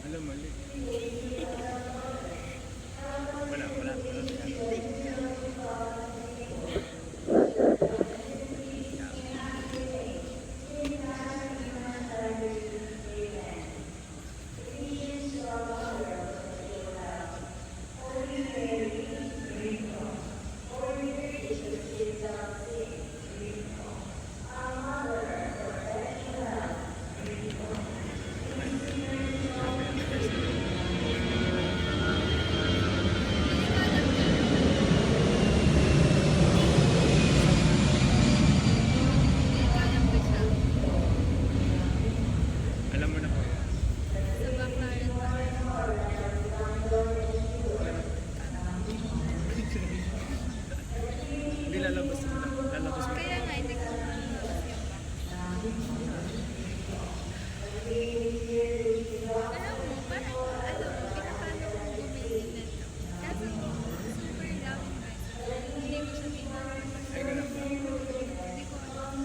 Alam, mali. Wala. Alam mo na po yan. Hindi lalabas mo lang. Lalabas mo. Kaya nga, hindi ko malabas yung box. Alam mo, parang, pinapano ko bumili nito. Kasi, super daming price. Hindi ko siya pinapano. Ay, ganun ba? Hindi ko alam.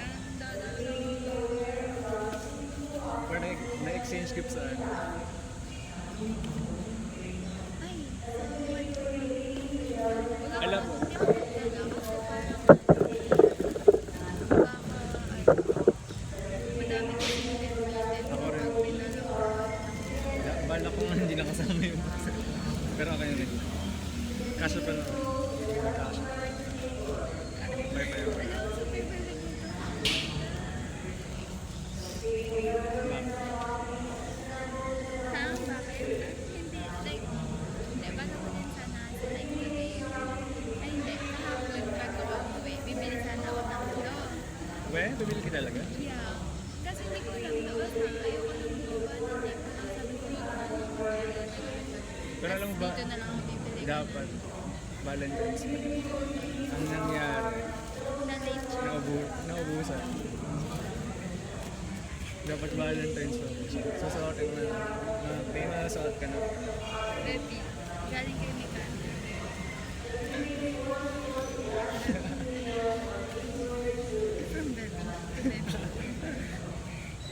Ang dalaw. Or na-exchange gift sa ano. Ay, Alam mo. Ako rin. Bala ko nga hindi nakasama yung box. Pero ako yun rin. Kasya pa na. Kasya. Bye. Well, bibili ka talaga? Yeah. Kasi hindi ko lang dapat na ayoko nang bumaba na sabi ko Pero alam mo ba, dito na lang ako bibili. dapat Valentine's Day. Ang nangyari, Na late siya. naubusan. Dapat Valentine's Day. Susuotin mo na. May nasuot ka na. Ready. Galing kay Mikanda. From Bebe.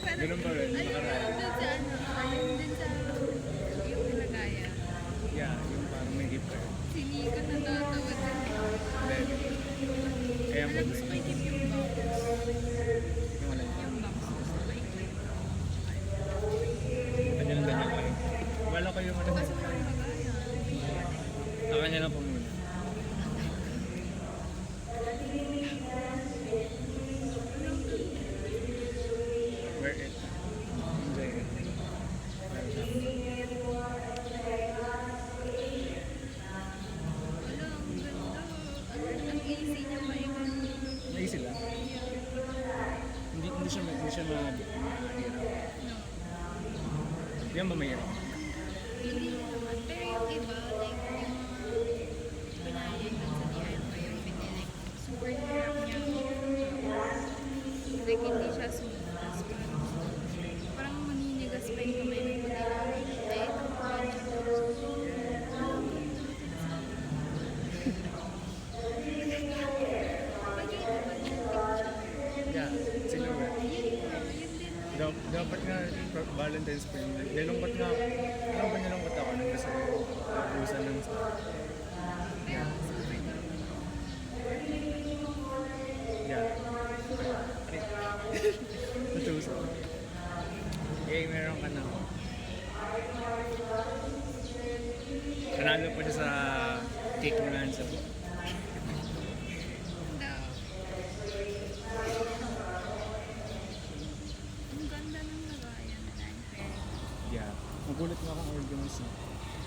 Ganun ba rin? Nakaraan. Dun sa yung pinagaya. Yeah, yung parang may gift card. Si Nika natatawa din. Then, kaya Alam, gusto ko i-keep yung box. yung alin. Yung box. Gusto ko i-keep. Ganyan lang. Wala kayo mo Kasi parang bagaya. Ako niya lang po muna. Wear it. Enjoy it. Wala, ang ganda. Ang easy niya maikot. Easy lang. Hindi siya mahirap. No. Yan ba mahirap? Hindi naman. Pero yung iba, like yung mga pinayag dun sa DIY yung pinili, super hirap niya. Like hindi siya smooth. Tapos parang maninigas pa yung kamay ng pagkailangan. Eh, ito pa. Yeah, silhouette. Yun din. Dapat nga Valentine's Day. Nilungkot nga ako. Ano ba nilungkot ako nung kasi ubusan ng Pero super dami. yeah. Natusan. Eh, meron ka na. Nanalo pa siya sa cake mo lang sa Ang ganda ng lagayan na nine-pair. yeah. Magulat nga akong order mo si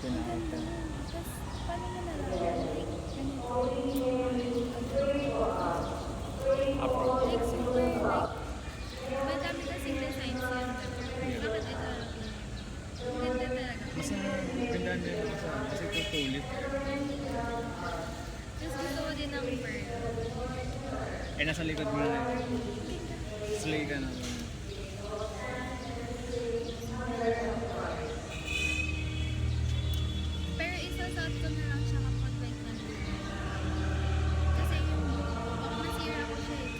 Pinakita. Tapos, paano mo nalagyan? Like, ganito. Afro. Like, super, like, madami kasing designs yan. Bakit ito lang? Ang ganda talaga. Mas ganda na yung kasi tutulit. Tapos gusto ko din ng pearl. Eh, nasa likod mo na eh. Slay ka naman. Pero isasot ko na lang siya kapag like nandun. Kasi yung buko ko, baka masira ko siya eh.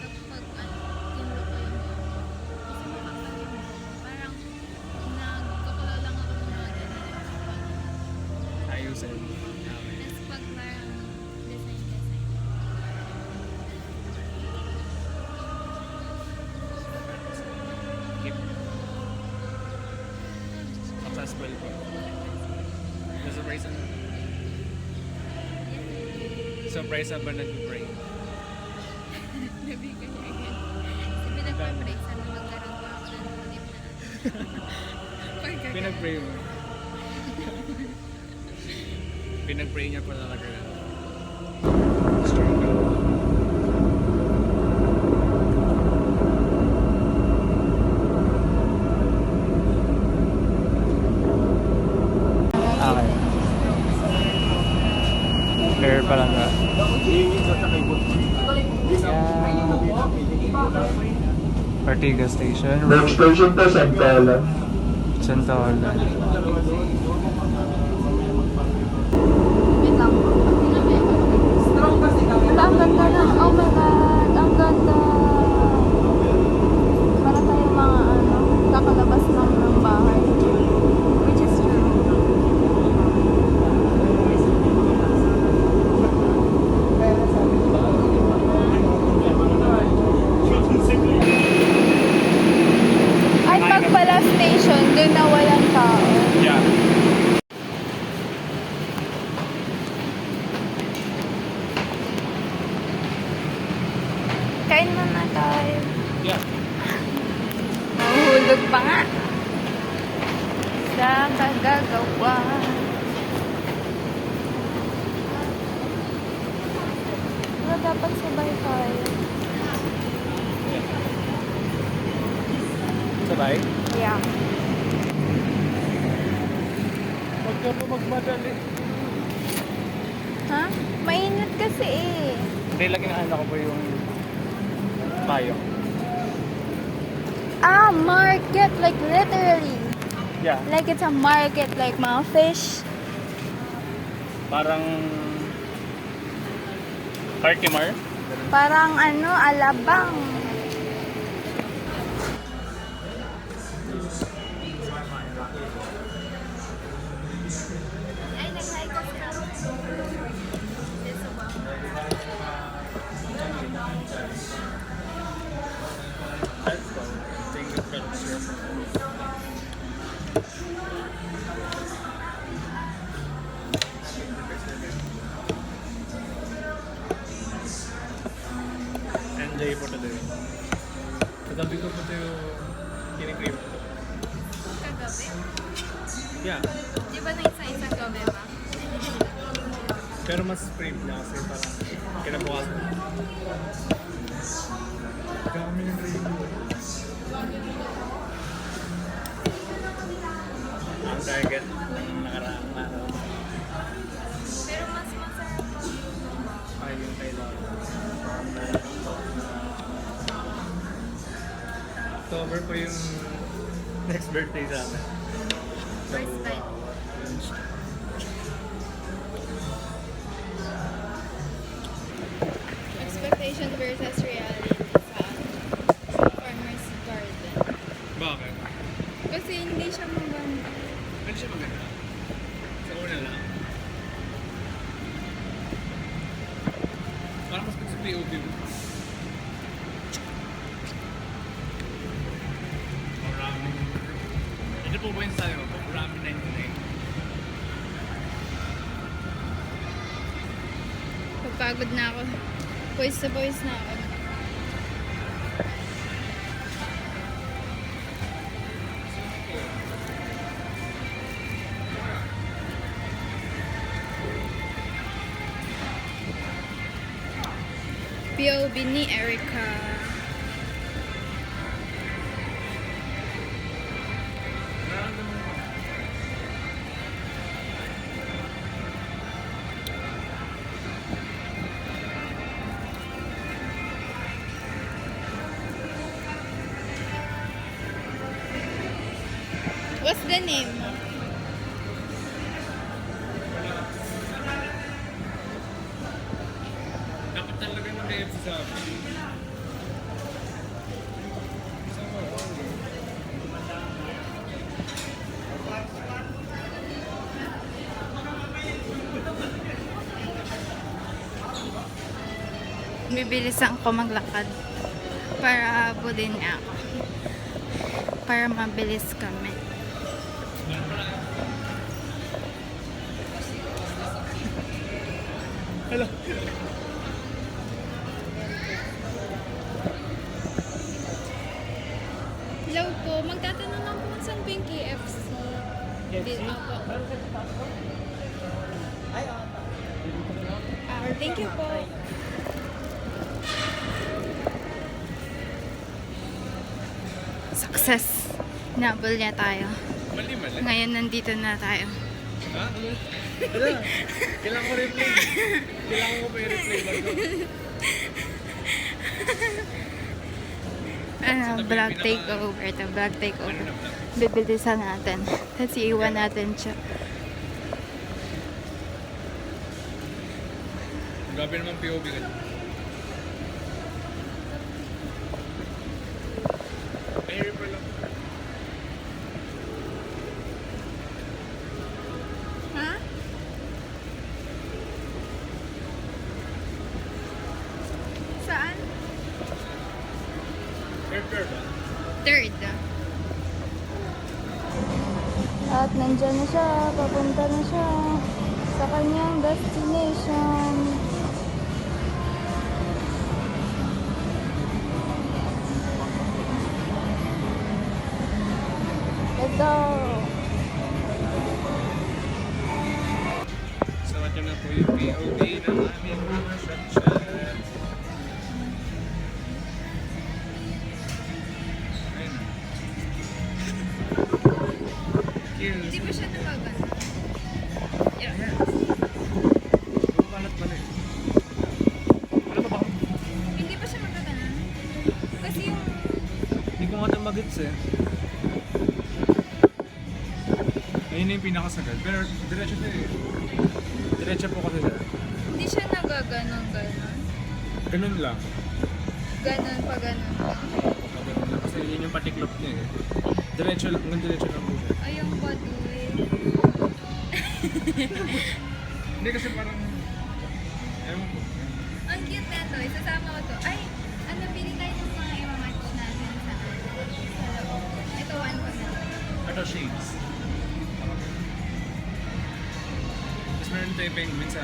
Surprise na ba nag-pray? Nabigay niya again. Sabi nagpa-pray, sana magkaroon pa ako ng ulit na. Pagkagawa. Pinag-pray mo. Pinag-pray niya pa talaga. Strong girl. Okay. Clear pa lang ba? Ortigas Station. Next station to, Santolan. Santolan. Wait lang. Ang ganda na. Oh my God. Ang ganda. Para tayo mga kakalabas lang ng bahay. Which is true. Ay, pag pala station, dun na walang tao. Yeah. Kain muna tayo. Yeah. Mahulog pa nga. Sa kagagawa. Wala dapat sabay tayo. Sabay? Yeah. Huwag ka po magmadali. Ha? Mainit kasi eh. Hindi, lagi na ko po yung payo. Ah, market. Like literally. Yeah. Like it's a market. Like mga fish. Parang Cartimar. Parang alabang. Ay, nag-high ka Enjoy po today. Katabi ko po ito yung kinikrib. Kagabi? Yeah. Di ba na isa-isang gabi ba? Pero mas crib niya kasi parang kinabukasan. Kami yung review. Ang target ng nakaraang araw Pero mas masarap. ay yung kailangan. October po yung next birthday sa amin. First bite. Expectation versus reality sa farmer's garden. Bakit? Kasi hindi siya maganda. Ano siya maganda? Sa una lang. Parang mas gusto POV mo. Maraming... Ito po ba yung sabi mo? Maraming 99. Pagpagod na ako. Pawis na pawis na ako. POV ni Erica. Nararamdaman mo. What's the name? Dapat talaga ng KFC sa akin. Bibilisan ko maglakad para habulin niya ako. Para mabilis kami. Hello. Nasaan ba yung KFC? KFC? Opo. Meron ka sa taas ko? Ay, Thank you po. Success. Nabol niya tayo. Mali. Ngayon nandito na tayo. Ha? Wala. Kailangan ko replay. Kailangan ko pa i-replay bago. Vlog takeover. Ito, vlog takeover. Bibilisan natin. Kasi iwan natin siya. Grabe naman POV ka. May replay lang. Ha? Saan? Third ba? Third. At nandyan na siya. Papunta na siya sa kanyang destination. Let's go! So, ito na po yung POV ng aming mga shot. Ayun na. Hindi Cute. pa siya nakagan. Yeah. Bumalat pala eh. Ano ba ba? Hindi pa siya magaganan. Kasi yung... Hindi ko nga ito mag-gets eh. Ayun na yung pinakasagad. Pero diretso na eh. Diretso po kasi dyan. Hindi siya nagaganon ganon. Ganun lang. Ganon pa ganon. Ganun lang. Kasi yun yung patiklop niya eh. Diretso lang. Hanggang diretso lang po siya. Ay, yung paduwi. Hindi kasi parang... Ewan ko. Ang cute na to. Isasama ko to. Ay, ano, pili tayo ng mga imamatch natin sa loob. Ito, one ko na. Ito shades. Tapos meron tayo penguin sa...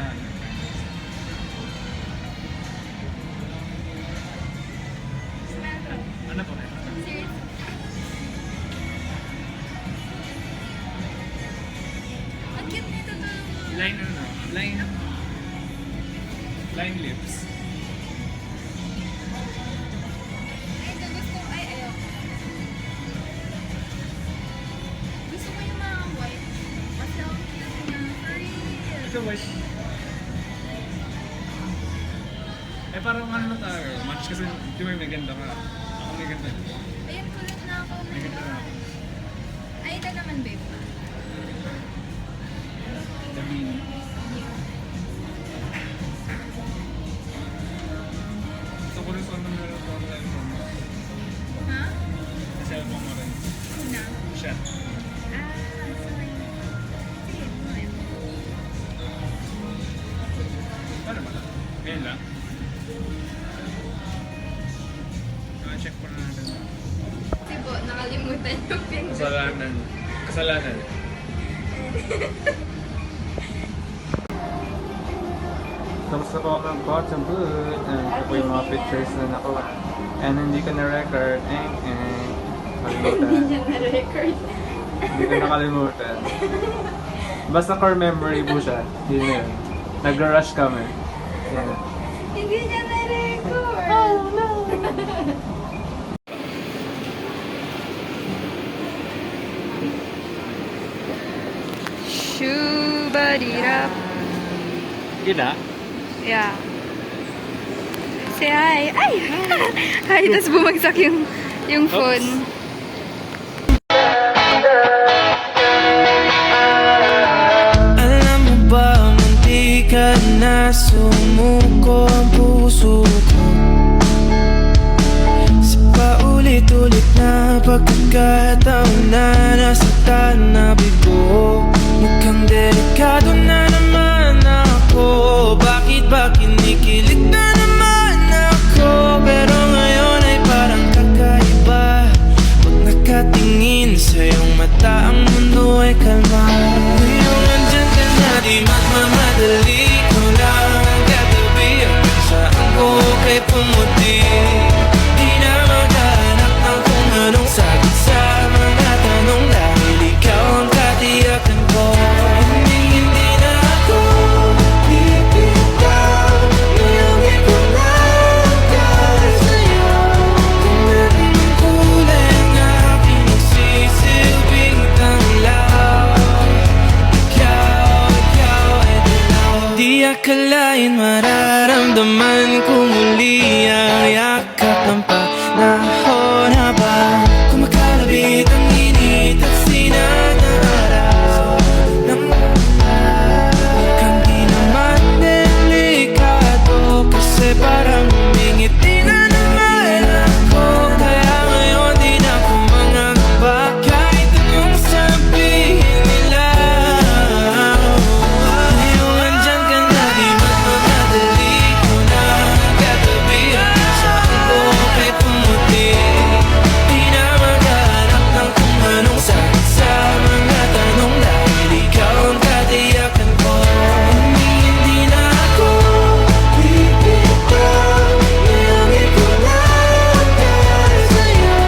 Smell ko. Ano po? Serious. Ang cute nito to. Line ano? Line lips. Ay, ito gusto ko. Ay, ayaw. Gusto ko yung mga white. Kasi ang cute niya. Furry. Ito white. Eh parang ano na tayo, match kasi di ba may ganda ka. Ako may ganda. Ayan, kulit na ako. May ganda na ako. Ay, ito naman, babe. Dami. Gusto ko rin sa ano meron ko ang cellphone mo. Ha? Sa cellphone mo rin. Na? Shot. Sorry. Sige, mamaya. Paano ba? Ngayon lang? Check po na natin. Sibo, nakalimutan yung finger. Kasalanan. Kasalanan. Tapos na po ako ng bottom boot. And ito po yung mga pictures na nakuha. And hindi ko na-record. Nakalimutan. Hindi niya na-record. Hindi ko nakalimutan. Basta core memory po siya. Yun yun. Nag-rush kami. Yan. Hindi niya na-record. Oh, no. Shoo-ba-dee-da. Gina? Yeah. Say hi. Ay! Hi, tapos bumagsak yung phone. Alam mo ba, munti ka na sumuko ang puso ko Sa paulit-ulit na pagkakataon na nasaktan na bigo Mukhang delikado na naman ako Bakit ba kinikilig na naman ako Pero ngayon ay parang kakaiba Pag nakatingin sa iyong mata ang mundo ay kalma Ngayong andyan ka na di magmamadali Ko lang ang katabi hanggang saan ko kay pumuti Di na maghahanap ng kung anong sagot sa mga tanong ng panahon habang kumakalabit ang init at sinag na araw ng huwag kang di naman delikado kasi parang umingiti na naman ako. Kaya ngayon di na ako mangangamba kahit anong sabihin nila. Ngayon andyan ka na, di magmamadali ko na katabi sa buhok ay pumuti. Di na maghanap ng kung anong sagot sa mga tanong dahil ikaw ang katiyakan ko. Hindi na ako bibitaw, ngayon ko na para sa'yo.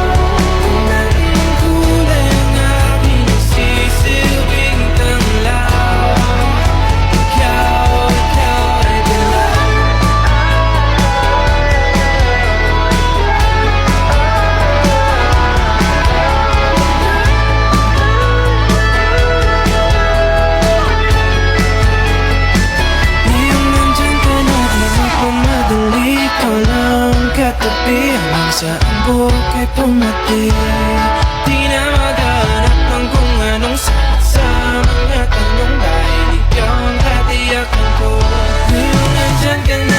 Kung anong kulay ang aking nagsisilbing tanglaw, ikaw ay dilaw. Ngayong nandyan ka na, di magmamadali ka lang katabi hanggang sa ang buhok ay pumati. Di na maghanap ng kung anong sagot sa mga tanong dahil ikaw ang katiyakan ko. Ngayong nandyan ka na,